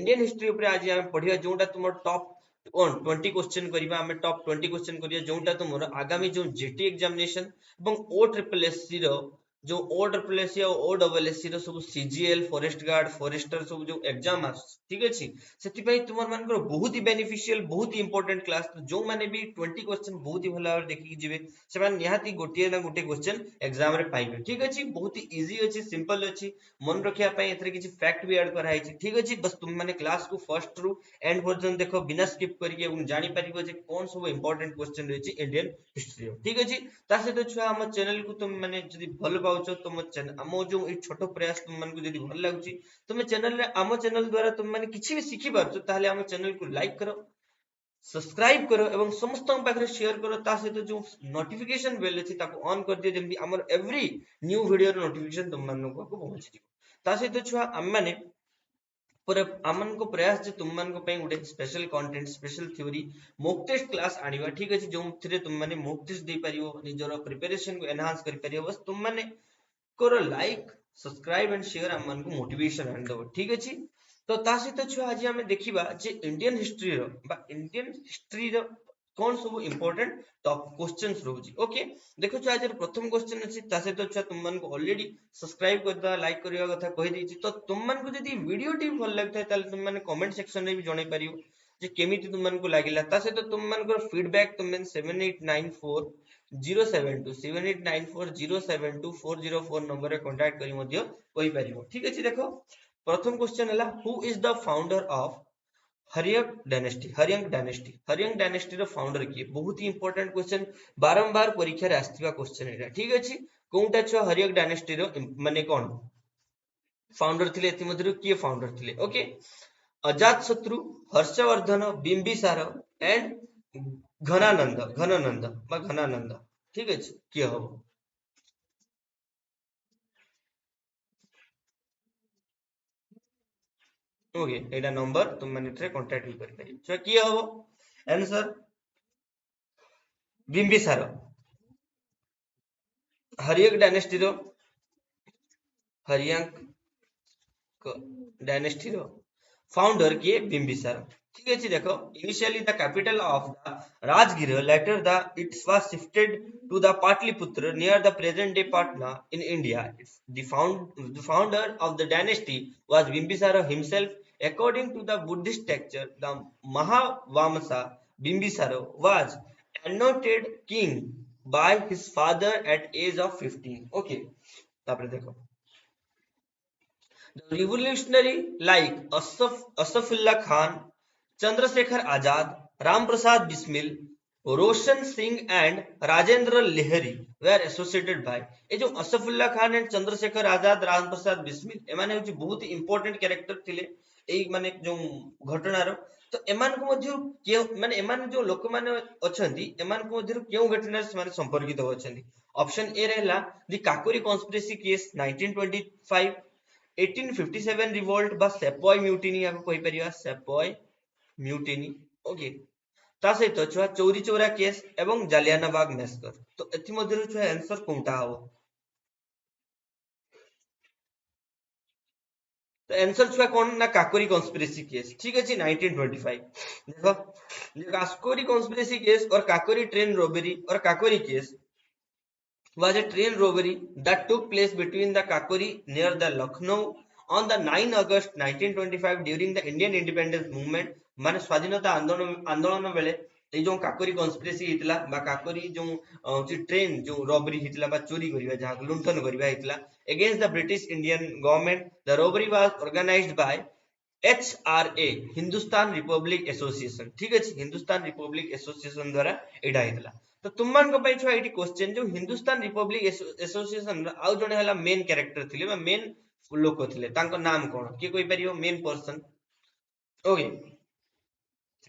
Indian history ऊपर आज हम पढ़िया जोटा तुम टॉप 20 क्वेश्चन करिबा हम टॉप 20 क्वेश्चन करिया जोटा तुमर आगामी जो जीटी एग्जामिनेशन एवं ओ ट्रिपल एससी रो जो ओ ट्रिपल एससी और ओ डबल एससी रो सब सीजीएल फॉरेस्ट गार्ड फॉरेस्टर सब जो एग्जाम आस ठीक अछि सेति पई तुमर मानकर बहुत ही बेनिफिशियल बहुत ही इंपोर्टेंट क्लास जो माने भी 20 क्वेश्चन बहुत ही भला देखि जिवे से माने निहाती गोटिए ना गोटे क्वेश्चन एग्जाम रे पाइबे ठीक अछि बहुत ही इजी अछि सिंपल अछि मन रखिया पई एथरे किछि फैक्ट भी ऐड करा है ठीक अछि बस तुम माने क्लास को फर्स्ट रु एंड पर्यंत देखो बिना स्किप करिके उन जानि परिबो जे कोन सब इंपोर्टेंट क्वेश्चन रहछि इंडियन हिस्ट्री ठीक अछि ता सहित छुआ हम चैनल को तुम माने जदी भल पाउछो तुम चैनल हम जो ए छोटो प्रयास तुम मन को जदी भल लागुछि तुम चैनल रे हम चैनल द्वारा तुम माने किछि भी सिखि पारछो ताले हम चैनल को लाइक करो सब्सक्राइब करो एवं समस्त पाखरे शेयर करो ता सहित जो नोटिफिकेशन बेल अछि ताको ऑन कर दियो जेमि हमर एवरी न्यू वीडियो रो नोटिफिकेशन तुम मन को पहुंची ता सहित छुआ हम माने पर अमन को प्रयास जे तुम मन को पे उडे special content special theory mock test class आनिबा ठीक अछि जो थिरे तुम माने मॉक टेस्ट दे परियो निजरो प्रिपरेशन को एनहांस कर परियो बस तुम माने करो लाइक सब्सक्राइब एंड शेयर अमन को मोटिवेशन आन दो ठीक अछि तो ता सहित छुआ आज हम देखिबा जे इंडियन हिस्ट्री रो बा इंडियन हिस्ट्री रो कौन सब इंपोर्टेंट टॉप क्वेश्चंस रहउची ओके देखो छ आज प्रथम क्वेश्चन अछि ता सहित छ तुम मन को ऑलरेडी सब्सक्राइब कर दा लाइक करिया कथा कहि दैछि तो तुम मन को जदी वीडियो टी भल लगता है ताले तुम मन कमेंट सेक्शन रे भी जणाई परियो जे केमिति तुम मन को लागिला ता सहित तुम मन को फीडबैक तुम मन 7894 072 7894 072 404 नंबर रे कांटेक्ट करी मध्य कहि परियो ठीक अछि देखो प्रथम क्वेश्चन हला who is the founder of Haryanka dynasty रो फाउंडर किए बहुत ही इंपोर्टेंट क्वेश्चन बारंबार परीक्षा रे आस्थिबा क्वेश्चन एटा ठीक अछि कोनटा छ हरियंक डायनेस्टी रो माने कोन फाउंडर थिले एति मध्यरु किए फाउंडर थिले ओके अजात शत्रु हर्षवर्धन बिंबिसार एंड घनानंद ठीक अछि किए हो ओके एटा नंबर तुम माने एथरे कांटेक्ट भी करि परियो छ किए हो आंसर बिंबिसार हरियंक डायनेस्टी रो हरियंक डायनेस्टी रो फाउंडर किए बिंबिसार ठीक है देखो initially the capital of the Rajgriha later the it was shifted to the Patliputra near the present day Patna in India the founder of the dynasty was Bimbisara himself according to the Buddhist texture the Mahavamsa Bimbisara was anointed king by his father at age of 15 okay तापर देखो the revolutionary like Asafullah Khan Chandrasekhar Azad, Ram Prasad Bismil, Roshan Singh and Rajendra Lahiri were associated by ये जो असफुल्ला Khan and Chandrashekhar Azad Ram Prasad Bismil एमाने होची बहुत ही important character थिले एई माने जो घटना रो तो एमान को मध्य के माने एमान जो लोक माने अछंती एमान को मध्य केउ घटना से माने संपर्कित होछंती ऑप्शन ए रहला the Kakori conspiracy case 1925 1857 revolt बा सेपॉय म्यूटिनी या कोई परिया सेपॉय म्यूटिनी ओके ता सहित छुआ चौरी चौरा केस एवं जालियाना बाग मैसकर तो एथि मध्यरु छुआ आंसर कोनटा हो तो आंसर छुआ कोन ना काकोरी कॉन्स्पिरेसी केस ठीक अछि 1925 देखो ये काकोरी कॉन्स्पिरेसी केस और काकोरी ट्रेन रॉबरी और Kakori case was a train robbery that took place between the Kakori near the Lucknow on the 9 August 1925 during the Indian independence movement माने स्वाधीनता आंदोलन बेले ए जो काकोरी कॉन्स्पिरेसी हितला बा काकोरी जो ट्रेन जो रॉबरी हितला बा चोरी करिवा जहां लुंठन करिवा हितला against the British Indian government the robbery was organized by HRA Hindustan Republic association ठीक अछि हिंदुस्तान रिपब्लिक एसोसिएशन द्वारा एडा हितला तो तुम मान को पई छुआ एटी क्वेश्चन जो हिंदुस्तान रिपब्लिक एसोसिएशन आउ जने हला मेन कैरेक्टर थिले बा मेन लोक थिले तांको नाम कोन के कोइ परियो मेन पर्सन ओके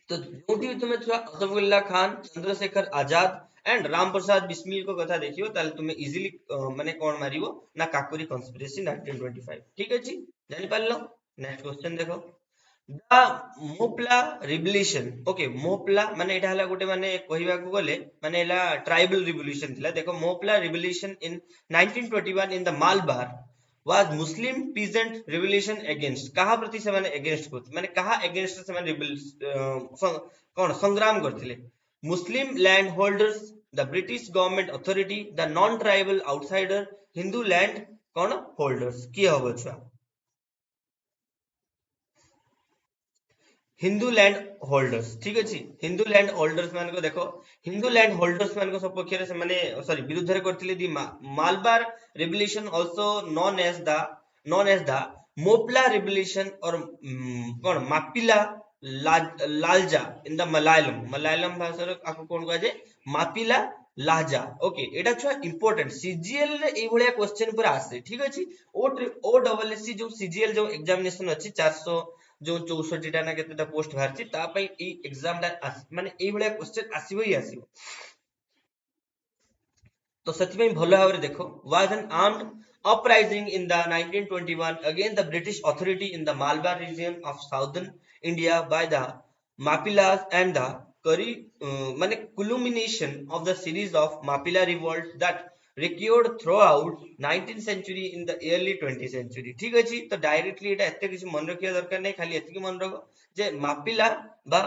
तो जोटी तुमे छुआ असफुल्ला खान चंद्रशेखर आजाद एंड राम प्रसाद बिस्मिल को कथा देखियो ताले तुमे इजीली माने कोन मारिवो ना काकोरी कॉन्स्पिरेसी 1925 ठीक अछि जानि पारलो नेक्स्ट क्वेश्चन देखो the Moplah revolution okay Moplah माने एटा हला गोटे माने कहिबा को गले माने एला ट्राइबल रिवोल्यूशन थिला देखो Moplah revolution in 1921 in the Malabar was Muslim peasant revolution against कहा प्रति से माने against को माने कहा against से माने कौन संग्राम करथिले Muslim land holders the British government authority the non tribal outsider Hindu land कौन holders किए हबो छुआ हिंदू लैंड होल्डर्स ठीक अछि हिंदू लैंड होल्डर्स मान को देखो हिंदू लैंड होल्डर्स मान को सपक्ष रे से माने सॉरी विरुद्ध रे करथिले the Malabar revolution also known as the Moplah revolution और कोन मापिला लालजा इन द मलयालम भाषा रे आपको कोन कह जे मापिला लाजा ओके एटा छ इंपोर्टेंट सीजीएल रे ए भलिया क्वेश्चन पूरा आसे ठीक अछि ओ डबल एससी जो सीजीएल जो एग्जामिनेशन अछि 400 जो 64 टा ना केतेटा पोस्ट बाहरची ता पई ई एग्जाम टा माने एई भलिया क्वेश्चन आसीबो ही आसीबो तो सच में भलो भाव देखो was an armed uprising in the 1921 against the British authority in the Malabar region of southern India by the Mapilas and the Kari mane culmination of the series of Mapila revolt that recurred throughout 19th century in the early 20th century ठीक अछि तो directly एटा एते किछ मन रखिया दरकार नै खाली एतिकी मन रखो जे मापिला बा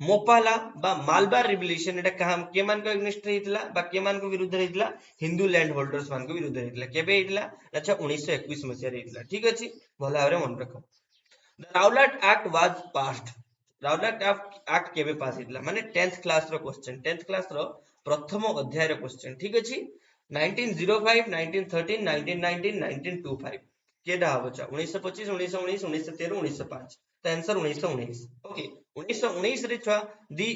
मोपाला बा मालबार रिवोल्यूशन एटा कहा के मान को एग्नेस्ट रहितला बा के मान को विरुद्ध रहितला हिंदू लैंड होल्डर्स मान को विरुद्ध रहितला केबे हितला अच्छा 1921 मसिया रहितला ठीक अछि भला भाबरे मन रखो the राउलाट act was passed राउलाट act केबे पास हितला माने 10th क्लास रो क्वेश्चन 10th क्लास रो प्रथम अध्याय रो क्वेश्चन ठीक अछि 1905 1913 1919 1925 केडा होचा 1925 1919 1913 1905 तो आंसर 1919 ओके 1919 रे छुआ दी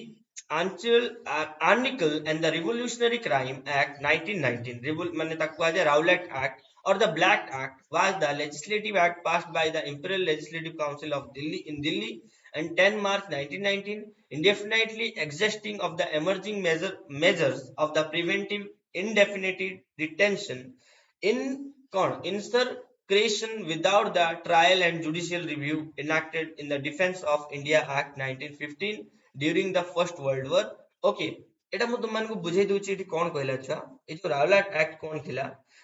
Arnicle and the Revolutionary Crime Act 1919 माने ताको आजे Rowlatt act or the Black Act was the legislative act passed by the Imperial Legislative Council of Delhi in Delhi and 10 March 1919 indefinitely exhausting of the emerging measures of the preventive indefinite detention in insurrection without the trial and judicial review enacted in the Defense of India Act 1915 during the First World War. Okay, एटा मु तुम मानको बुझाई दूची एठी कोन कहला छुआ ए जो रावलाट act कोन थिला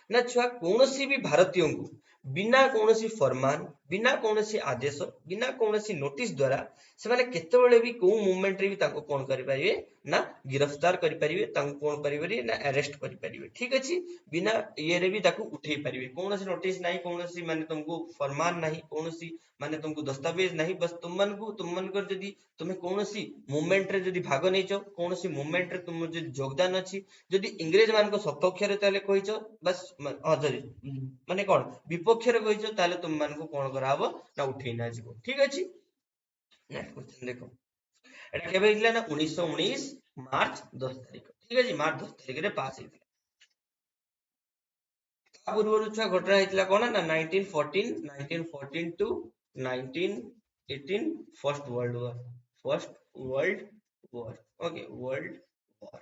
ना छुआ कोनोसी भी भारतीयों को बिना कोनोसी फरमान बिना कोनोसी आदेश बिना कोनोसी नोटिस द्वारा से माने केते बेले भी को मूवमेंट रे भी ताको कोन करि परिबे ना गिरफ्तार करि परिबे ताको कोन करि परिबे ना अरेस्ट करि परिबे ठीक अछि बिना ये रे भी ताको उठै परिबे कोनोसी नोटिस नाही कोनोसी माने तुमको फरमान नाही कोनोसी माने तुमको दस्तावेज नाही बस तुम मन कर जदी तुमे कोनोसी मूवमेंट रे जदी भाग नैचो कोनोसी मूवमेंट रे तुम जदी योगदान अछि जदी इंग्रेज मान को सपक्ष रे ताले कहिचो बस सॉरी माने कोन विपक्ष रे कहिचो ताले तुम मान को कोन कराबो ना उठै ना जिवो ठीक अछि नेक्स्ट क्वेश्चन देखो एटा केबे हितला ना 1919 मार्च 10 तारिख ठीक अछि मार्च 10 तारिख रे पास हितला पूर्व छुआ घटना हितला कोन ना 1914 to 1918 first world war okay world war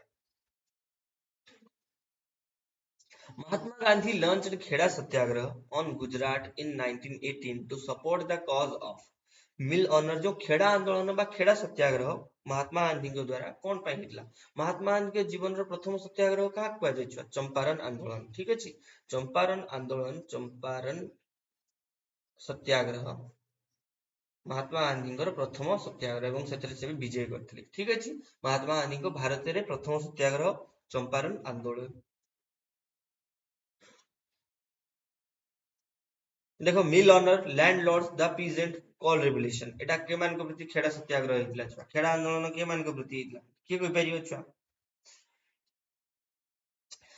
Mahatma Gandhi launched Kheda Satyagraha on Gujarat in 1918 to support the cause of mill owner जो खेड़ा आंदोलन बा खेड़ा सत्याग्रह महात्मा गांधी के द्वारा कौन पाई हितला महात्मा गांधी के जीवन रो प्रथम सत्याग्रह का कुआ जाय छ चंपारण आंदोलन ठीक अछि चंपारण आंदोलन चंपारण सत्याग्रह महात्मा गांधी प्रथम सत्याग्रह एवं सेतरे से विजय करथिले ठीक अछि महात्मा गांधी को भारत रे प्रथम सत्याग्रह चंपारण आंदोलन देखो mill owner landlords the peasant call revolution एटा के मान को प्रति खेड़ा सत्याग्रह हितला छ खेड़ा आंदोलन के मान को प्रति हितला के कोइ परियो छ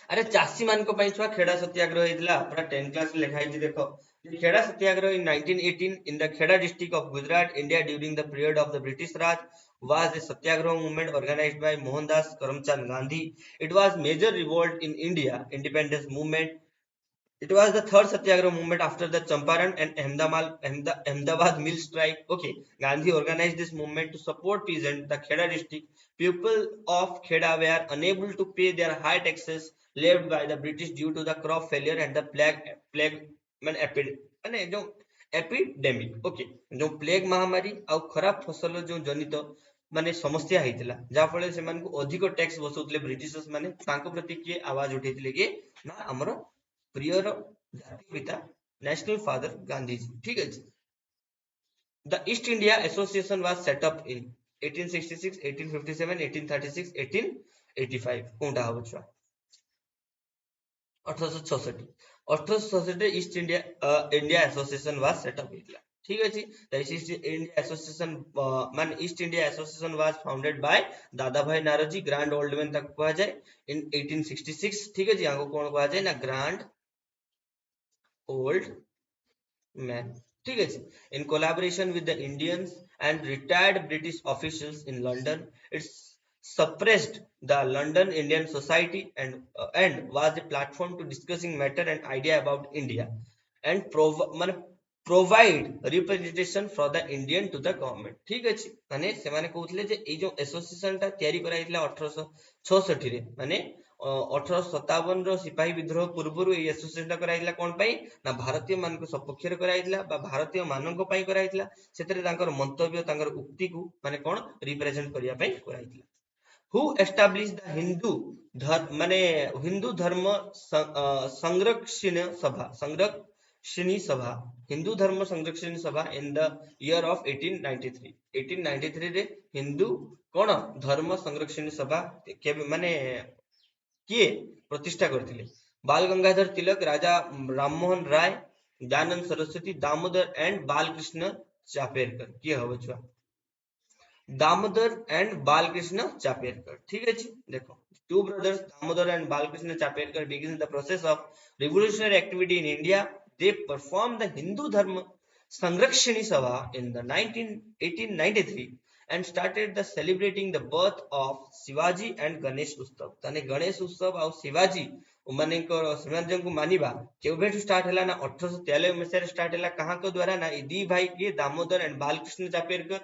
अरे चासी मान को पई छुआ खेड़ा सत्याग्रह हितला पूरा 10 क्लास लिखा है देखो खेड़ा सत्याग्रह in 1918 in the Kheda district of Gujarat India during the period of the British Raj was a satyagraha movement organized by Mohandas Karamchand Gandhi it was major revolt in India independence movement. It was the third satyagraha movement after the Champaran and Ahmedabad mill strike. Okay, Gandhi organized this movement to support peasants. The Kheda district people of Kheda were unable to pay their high taxes levied by the British due to the crop failure and the plague माने जो epidemic okay जो plague महामारी आ खराब फसल जो जनित माने समस्या हेतिला जा फळे से मान को अधिक टैक्स बसौतले ब्रिटिशर्स माने तांको प्रति के आवाज उठैतिले के ना हमरो प्रियर जाति पिता नेशनल फादर गांधी जी। ठीक है। The east India association was set up in 1866, 1857, 1836, 1885 कोनटा हबो छुआ 1866। 1866 east India association was set up ହେଇଥିଲା। ठीक अछि। द ईस्ट इंडिया एसोसिएशन मान east India association was founded by दादा भाई नारोजी, ग्रैंड ओल्ड मैन तक कहा जाए इन 1866। ठीक अछि। आगो कोन कहा जाए ना ग्रैंड ओल्ड man. ठीक है। In collaboration with the Indians and retired British officials in London, it suppressed the London Indian Society and was a platform to discussing matter and idea about India and provide representation for the Indian to the government. ठीक अछि। माने सेमाने कहउथले जे ए जो association टा तयारी कराइतला 1866 रे माने 1857 रो सिपाही विद्रोह पूर्वरु ए एसोसिएशन टा कराइतला कोन पई ना भारतीय मान को सपक्ष रे कराइतला बा भारतीय मानन को पई कराइतला सेतरे तांकर मंतव्य तांकर उक्ति को माने कोन रिप्रेजेंट करिया पई कराइतला। हु एस्टाब्लिश द हिंदू धर्म माने हिंदू धर्म संरक्षणी सभा हिंदू धर्म संरक्षणी सभा इन द ईयर ऑफ 1893। 1893 रे हिंदू कोन धर्म संरक्षणी सभा केबे माने किए प्रतिष्ठा करथिले बाल गंगाधर तिलक, राजा राममोहन राय, दयानंद सरस्वती, दामोदर एंड बालकृष्ण चापेरकर किए हबो छुआ दामोदर एंड बालकृष्ण चापेरकर। ठीक है। देखो two brothers Damodar and Balkrishna Chaperkar begins the process of revolutionary activity in India. They performed the Hindu Dharma Sangrakshani Sabha in the 1893 and started the celebrating the birth of Shivaji and Ganesh Utsav. तने गणेश उत्सव और शिवाजी मानेकर श्रीमंत को मानिबा केबेठु start हला ना 1893 मसीह start हला कहां के द्वारा ना दी भाई के दामोदर एंड बालकृष्ण चापेरकर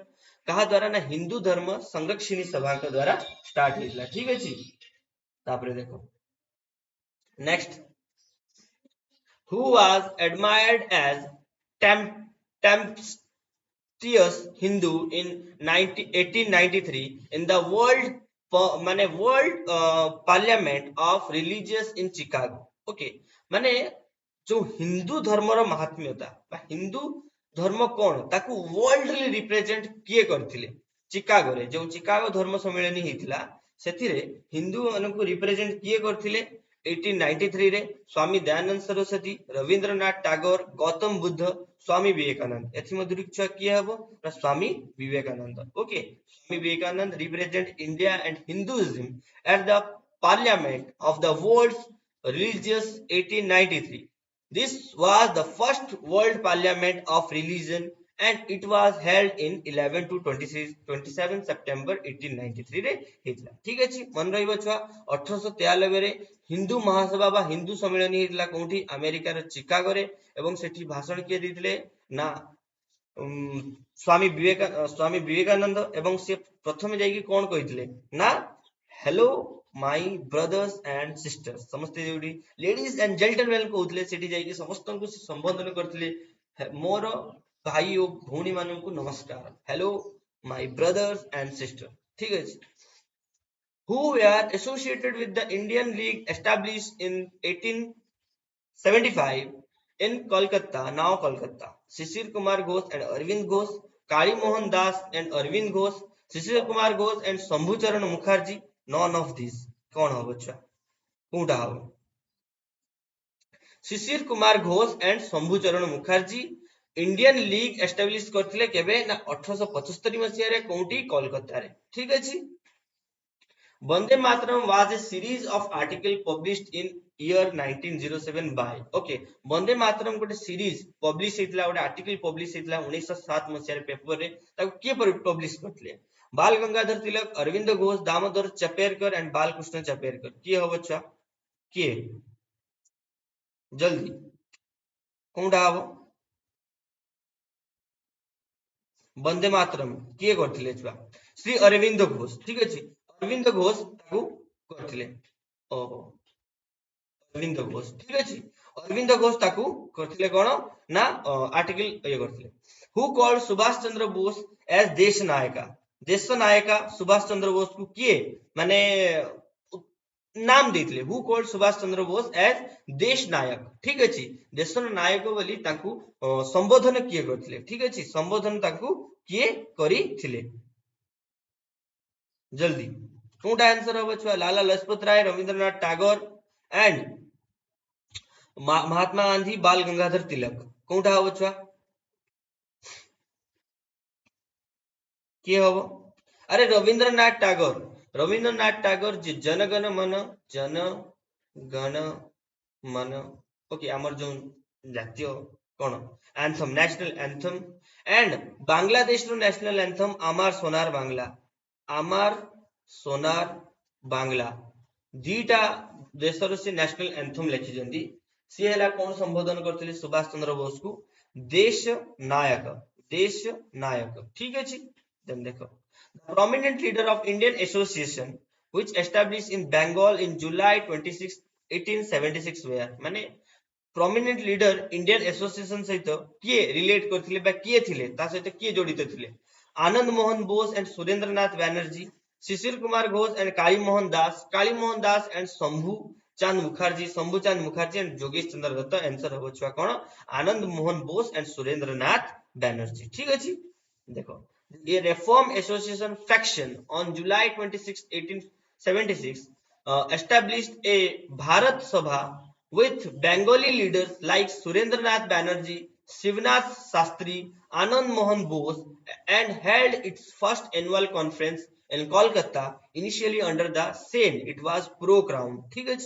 कहा द्वारा ना हिंदू धर्म संरक्षणी सभा के द्वारा स्टार्ट ହେଇଥିଲା। ठीक अछि। तापरे देखो next who was admired as tempestuous Hindu in 1893 in the माने world parliament of religious in Chicago. Okay माने जो हिंदू धर्मर महात्म्यता बा हिंदू धर्म कोन ताकू वर्ल्डली रिप्रेजेंट किए करथिले चिकागो रे जो चिकागो धर्म सम्मेलन हेतिला सेथिरे हिंदू मानकु रिप्रेजेंट किए करथिले 1893 रे स्वामी दयानंद सरस्वती, रविंद्रनाथ टैगोर, गौतम बुद्ध, स्वामी विवेकानंद एथि मधुरी छुआ किए हबो ना Swami Vivekananda. Okay Swami Vivekananda represent India and Hinduism at the Parliament of the World's Religious 1893. This was the first World Parliament of Religion and it was held in 11 to 27 September 1893 रे हेतला। ठीक अछि मन रहिबो छुआ 1893 रे हिंदू महासभा बा हिंदू सम्मेलन हेतला कोठी अमेरिका रे चिकागो रे एवं सेठी भाषण किए दिथिले ना स्वामी विवेकानंद एवं से प्रथम जाइए कौन कही ना hello my brothers and sisters समस्ते जोड़ी लेडीज एंड जेंटलमैन कहते सेठी जाइए समस्त को संबोधन करथिले मोर भाई और भौणी मान को नमस्कार hello my brothers and sister. ठीक है। who were associated with the Indian League established in 1875 in Kolkata, now Kolkata. Shishir Kumar Ghosh and Arvind Ghosh, Kali Mohan Das and Arvind Ghosh, Shishir Kumar Ghosh and Shambhu Charan Mukherjee. None of these. कौन हो बच्चा? कोटा हो? शिशिर Kumar Ghosh and Shambhu चरण Mukherjee Indian league establish करथिले केबे ना 1875 मसिया रे कोठी कोलकाता रे। ठीक अछि। Vande Mataram was a series of articles published in year 1907 by okay Vande Mataram गोटे सीरीज पब्लिश हेतला गोटे आर्टिकल पब्लिश हेतला 1907 मसिया रे पेपर रे ताको के पब्लिश करथिले बाल गंगाधर तिलक, अरविंद घोष, दामोदर चपेरकर एंड बालकृष्ण चपेरकर किए हो बच्चा किए जल्दी कोनडा हबो वंदे मातरम किए करथिले छुआ श्री अरविंद घोष। ठीक अछि अरविंद घोष ताकू करथिले ओहो अरविंद घोष। ठीक अछि अरविंद घोष ताकू करथिले कोन ना आर्टिकल ये करथिले who called Subhash Chandra Bose as देश नायका सुभाष चंद्र बोस को किए माने नाम देथिले who called Subhash Chandra Bose as देश नायक ठीक अछि देशर नायक बोली ताकू संबोधन किए करथिले ठीक अछि संबोधन ताकू किए करिथिले जल्दी कोनटा आंसर होबो छुआ लाला लजपत राय रविंद्रनाथ टैगोर एंड महात्मा गांधी बाल गंगाधर तिलक कोनटा होबो छुआ किए होबो अरे रविंद्रनाथ टैगोर जे जन गण मन ओके आमर जो जातीय कोन anthem national anthem and Bangladesh रो नेशनल एंथम आमार सोनार बांग्ला दीटा देशर से नेशनल एंथम लिखि जंदी सी हला कोन संबोधन करथिले सुभाष चंद्र बोस को देश देश नायक ठीक अछि देन देखो the prominent leader of Indian Association which established in Bengal in July 26 1876 were माने prominent leader Indian Association सहित किए रिलेट करथिले बा किए थिले ता सहित किए जडित थिले Anand Mohan Bose and Surendranath Banerjee Shishir Kumar Ghosh and Kali Mohan Das and Shambhu Chand Mukherjee and जोगेश चंद्र दत्त आंसर होबो छुआ कोन आनंद मोहन बोस एंड सुरेंद्रनाथ बैनर्जी ठीक अछि देखो a reform association faction on July 26, 1876 established a Bharat Sabha with Bengali leaders like Surendranath Banerjee, Shivnath Sastry, Anand Mohan Bose and held its first annual conference in Kolkata initially under the same it was pro crown ठीक है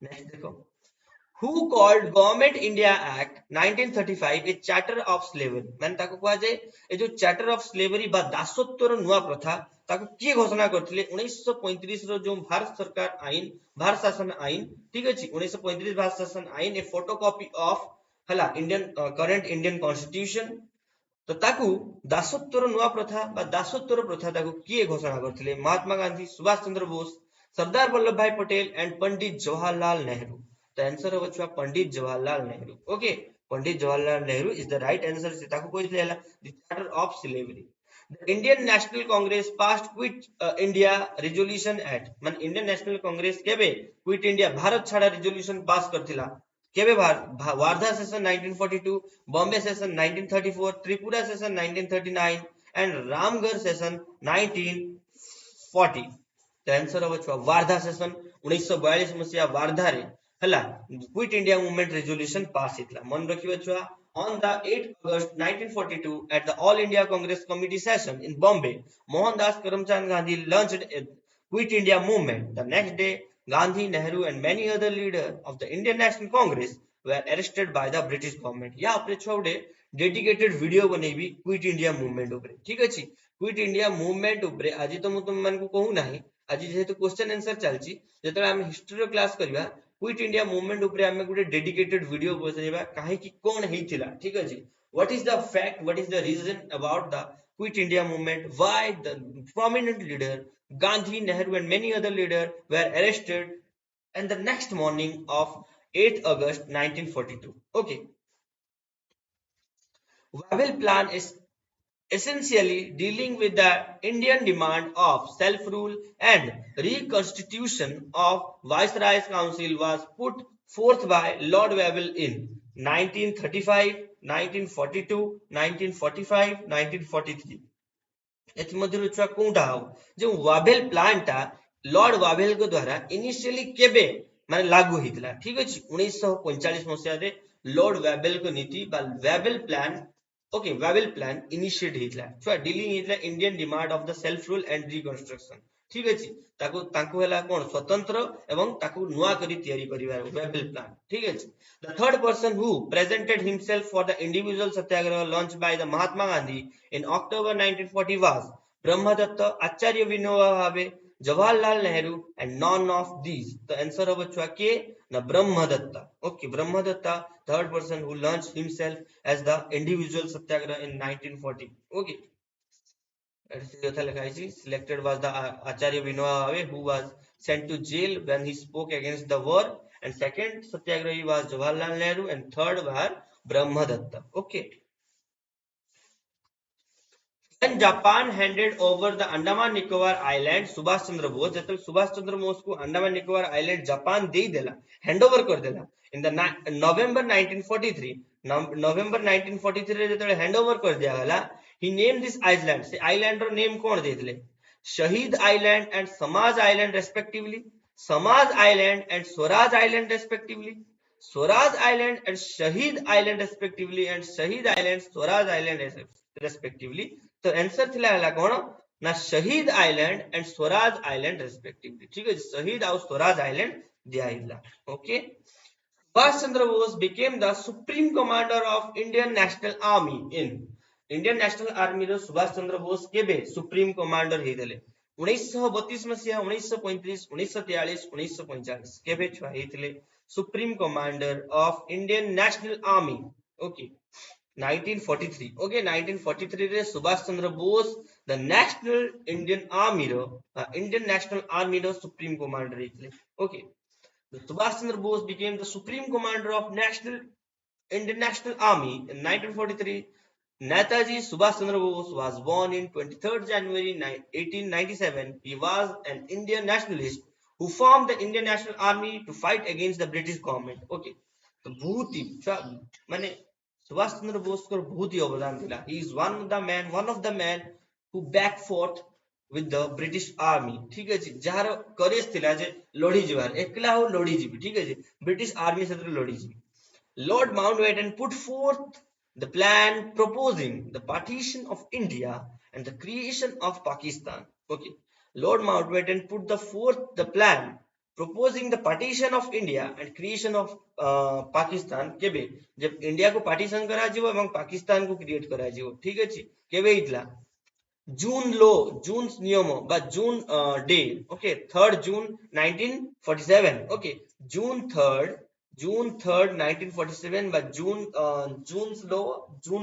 next देखो who called Government India Act 1935 a charter of slavery माने ताको कुआ जाय ए जो charter of slavery बा दासत्वर नुआ प्रथा ताको किए घोषणा करथिले 1935 रो जो भारत शासन आईन ठीक अछि 1935 भारत शासन आईन ए फोटोकॉपी ऑफ हला इंडियन करंट इंडियन कॉन्स्टिट्यूशन तो ताकू दासत्वर नुआ प्रथा बा दासत्वर प्रथा ताकू किए घोषणा करथिले महात्मा गांधी सुभाष चंद्र बोस सरदार वल्लभ भाई Patel and Pandit Jawaharlal Nehru the answer of which was Pandit Jawaharlal Nehru. Okay, Pandit Jawaharlal Nehru is the right answer. ताको कोई लेला the charter of slavery. The Indian National Congress passed Quit India Resolution Act. मान Indian National Congress केबे Quit India Bharat छाड़ा resolution pass करथिला केबे Wardha session 1942 Bombay session 1934 Tripura session 1939 and Ramgarh session 1940 the answer of which was Wardha session 1942 मसिया वार्धा रे हला quit India movement resolution pass हितला मन रखियो छुआ on the 8th August 1942 at the All India Congress Committee session in Bombay Mohandas Karamchand Gandhi launched a Quit India movement the next day Gandhi Nehru and many other leaders of the Indian National Congress were arrested by the British government या आपरे छुआ उडे dedicated video बनेबी quit India movement ऊपर ठीक अछि quit India movement ऊपर आज तो मु तुम मन को कहू नाही आज जेहेतु क्वेश्चन आंसर चलची जेतले हम हिस्ट्री क्लास करबा क्विट इंडिया मूवमेंट ऊपर हमें गुटे डेडिकेटेड वीडियो बसैबा काहे कि कोन हेतिला ठीक अछि what is the fact what is the reason about the quit India movement why the prominent leader Gandhi Nehru and many other leaders were arrested and the next morning of 8th August 1942 okay Wavell plan is essentially dealing with the Indian demand of self-rule and reconstitution of Viceroy's Council was put forth by Lord Wavell in 1935, 1942, 1945, 1943. एथमध्यरु छुआ कोउटा हो जे वाभेल plan टा Lord वाभेल को द्वारा initially केबे माने लागू हितला ठीक अछि 1945 मसिया रे लॉर्ड वाभेल को नीति बा Wavell plan okay Wavell plan initiate हितला छुआ डीलिंग हितला Indian demand of the self rule and reconstruction ठीक अछि ताकू हला कोन स्वतंत्र एवं ताकू नुआ करी तयारी करिवार वाभेल प्लान ठीक अछि the third person who presented himself for the individual satyagraha launched by the Mahatma Gandhi in October 1940 was Brahmadatta, Acharya Vinoba Bhave, Jawaharlal Nehru and none of these. The answer of which was the Brahmadatta. Okay, Brahmadatta, third person who launched himself as the individual satyagraha in 1940. Okay. Selected was the Acharya Vinoba Bhave who was sent to jail when he spoke against the war and second Satyagrahi was Jawaharlal Nehru and third was Brahmadatta. Okay. When Japan handed over the Andaman Nicobar Island, Subhash Chandra Bose, जब सुभाष चंद्र बोस को Andaman Nicobar island Japan दे देला, handover कर देला in the नवंबर 1943, नवंबर 1943 रे जतले handover कर दिया हला, he named this island, से आइलैंड रो नेम कोन देथिले, Shaheed island and Samaj island respectively, Samaj island and Swaraj island respectively, Swaraj island and Shaheed island respectively, and Shaheed island Swaraj island respectively. तो आंसर थिला हला कोन ना Shaheed island and Swaraj island respectively, ठीक है, शहीद और स्वराज आइलैंड दिया हिला। Okay, Subhash Chandra Bose became the supreme commander of Indian National Army in Indian National Army रो सुभाष चंद्र बोस केबे सुप्रीम कमांडर हेतले 1932 मसिया, 1935, 1943, 1945 केबे छुआ हेतले supreme commander of Indian National Army. Okay, 1943, okay 1943 रे Subhash Chandra Bose the National Indian Army रो इंडियन नेशनल आर्मी रो supreme commander हेतले। Okay, Subhash Chandra Bose became the supreme commander of Indian National Army in 1943. Netaji Subhash Chandra Bose was born in 23rd January 1897. He was an Indian nationalist who formed the Indian National Army to fight against the British government. Okay, तो बहुत ही माने सुभाष चंद्र बोस को बहुत ही अवदान दिला। He is one of the man who back fought with the British Army, ठीक है जी, jar करेज थिला जे लड़ी जिबार, एकला हो लड़ी जिबी, ठीक है जी, ब्रिटिश आर्मी से लड़ी जिबी। Lord Mountbatten put forth the plan proposing the partition of India and the creation of Pakistan. Okay, Lord Mountbatten put forth the plan proposing the partition of India and creation of Pakistan केबे जब India को partition करा जिवो एवं पाकिस्तान को create करा जिवो, ठीक है जी, केबे इतला जून लो जून नियम बा जून डे, ओके 3rd जून 1947, ओके जून 3rd 1947 बा जून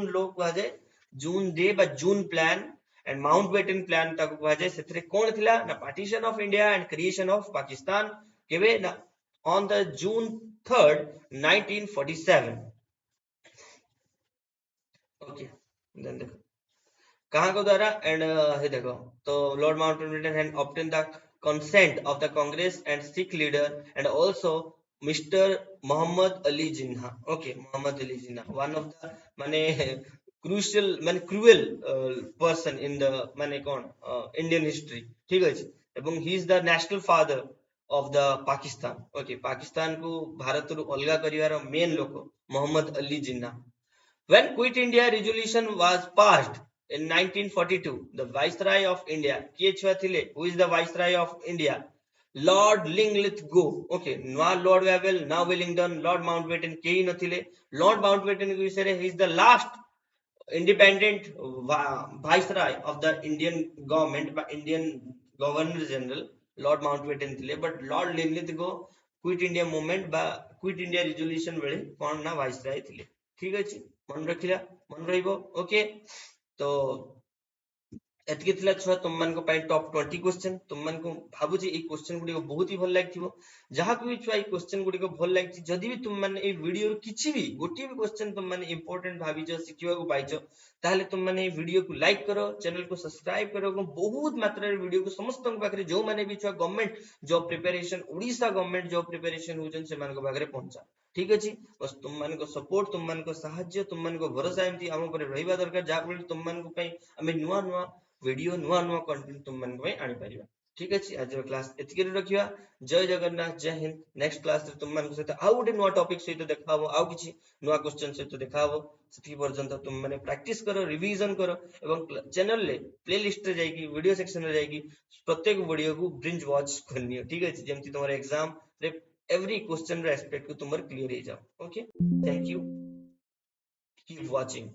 लो कहा जाए जून डे बा June plan and Mountbatten plan ताको कहा जाए सेथरे कोन थिला ना partition of India and creation of Pakistan केबे ना on the June 3rd 1947। Okay, then देखो कहाँ को द्वारा एंड हे देखो तो Lord Mountbatten had obtain the consent of the Congress and Sikh leader and also mister Mohammad Ali Jinnah. Okay, Mohammad Ali Jinnah one of the माने क्रूशियल माने क्रूएल पर्सन इन द माने कौन इंडियन हिस्ट्री, ठीक है जी, एवं he is the national father of the Pakistan. Okay, Pakistan को भारत रु अलगा करिवार मेन लोक मोहम्मद अली जिन्ना। When Quit India resolution was passed in 1942, the Viceroy of India, who is the Viceroy of India? Lord Linlithgow. Okay, now Lord Wavell, now Wellington, Lord Mountbatten, केही नथिले। Lord Mountbatten को विषय he is the last independent Viceroy of the Indian government, Indian Governor General, Lord Mountbatten थिले, but Lord Linlithgow quit India movement बा quit India resolution बेले कोन ना viceroy थिले, ठीक अछि, मन रखिला मन रहिबो। ओके, तो एतके थिला छुआ तुम मन को पाई टॉप 20 क्वेश्चन तुम मन को भाबु जे ए क्वेश्चन गुडी को बहुत ही भल लागिथिबो। जहा को भी छुआ ए क्वेश्चन गुडी को भल लागिछि, जदी भी तुम मन ए वीडियो किछि भी गोटी भी क्वेश्चन तुम मन इंपोर्टेंट भाबी जो सिखिबा को पाइछो, ताहले तुम मन ए वीडियो को लाइक करो, चैनल को सब्सक्राइब करो, बहुत मात्रा रे वीडियो को समस्त को पाखरे जो माने भी छुआ government job preparation Odisha government job preparation होजन से मान को पाखरे पहुंचा, ठीक अछि। बस तुम मन को सपोर्ट तुम मन को सहाय्य तुम मन को भरोसा एमती हम ऊपर रहिबा दरकार, जा फल तुम मन को पई हमें नुवा नुवा वीडियो नुवा नुवा कंटेंट तुम मन को आनी परिबा, ठीक अछि। आज क्लास एतके रखिबा। जय जगन्नाथ, जय हिंद। नेक्स्ट क्लास रे तुम मन को सहित आउ गोटे नुवा टॉपिक सहित देखाबो, आउ किछि नुवा क्वेश्चन सहित देखाबो। सेति पर्यंत तुम माने प्रैक्टिस करो, रिवीजन करो एवं चैनल ले प्लेलिस्ट रे जाई की वीडियो सेक्शन रे जाई की प्रत्येक वीडियो को ब्रिंज वॉच करनियो, ठीक अछि, जेमति तुम्हारे एग्जाम रे एवरी क्वेश्चन रे एस्पेक्ट को तुमर क्लियर हो जाओ। Okay, thank you, keep watching.